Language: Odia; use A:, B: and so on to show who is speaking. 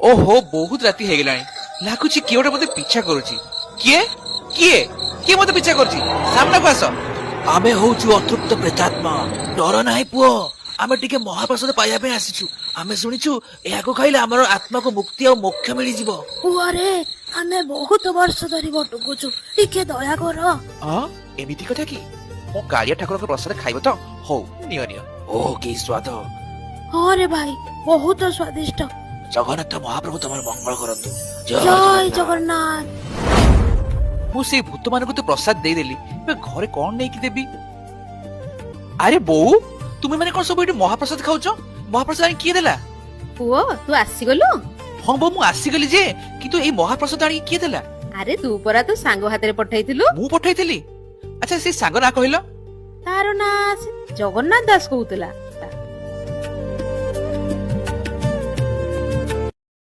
A: ଓହୋ ବହୁତ ରାତି ହେଇଗଲାଣି ଲାଗୁଛି କିଏ ଗୋଟେ ମତେ ପିଛା କରୁଛି। କିଏ କିଏ କିଏ ମତେ ପିଛା କରୁଛି? ସାମ୍ନାକୁ ଆସ।
B: ଆମେ ହଉଛୁ ଅତୃପ୍ତ ପ୍ରେତାତ୍ମା। ଡର ନାହିଁ ପୁଅ, ଆମେ ଟିକେ ମହାପ୍ରସାଦ ପାଇବା ପାଇଁ ଆସିଛୁ। ଆମେ ଶୁଣିଛୁ ଏହାକୁ ଖାଇଲେ ଆମର ଆତ୍ମାକୁ ମୁକ୍ତି ଆଉ ମୋକ୍ଷ ମିଳିଯିବ।
C: ପୁଅରେ ଆମେ ବହୁତ ବର୍ଷ ଧରି ଭଟକୁଛୁ, ଟିକେ ଦୟା କର।
A: ଏମିତି କଥା କି? ମୋ କାଳିଆ ଠାକୁରଙ୍କ ପ୍ରସାଦ ଖାଇବ ତ? ହଉ ନିଅ ନିଅ।
B: ଓ କି ସ୍ୱାଦ!
C: ହଁ ରେ ଭାଇ, ବହୁତ ସ୍ଵାଦିଷ୍ଟ।
B: ଜଗନ୍ନାଥ ମହାପ୍ରଭୁ ତମର ମଙ୍ଗଳ କରନ୍ତୁ।
C: ଜୟ ଜଗନ୍ନାଥ।
A: ମୁଁ ସେଇ ଭୂତ ମାନଙ୍କୁ ତ ପ୍ରସାଦ ଦେଇଦେଲି, ଏବେ ଘରେ କଣ ନେଇକି ଦେବି? ଆରେ ବୋଉ, ତୁମେ ମାନେ କଣ ସବୁ ଏଠି ମହାପ୍ରସାଦ ଖାଉଛ? ମହାପ୍ରସାଦ ଆଣି କିଏ ଦେଲା?
D: ପୁଅ ତୁ ଆସିଗଲୁ?
A: ହଁ ବୋଉ ମୁଁ ଆସିଗଲି ଯେ, କିନ୍ତୁ ଏଇ ମହାପ୍ରସାଦ ଆଣିକି କିଏ ଦେଲା?
D: ଆରେ ତୁ ପରା ତୋ ସାଙ୍ଗ ହାତରେ ପଠାଇଥିଲୁ।
A: ମୁଁ ପଠେଇଥିଲି? ଆଚ୍ଛା ସେ ସାଙ୍ଗ ନାଁ କହିଲ?
D: ତାର ନାଁ ଜଗନ୍ନାଥ ଦାସ କହୁଥିଲା।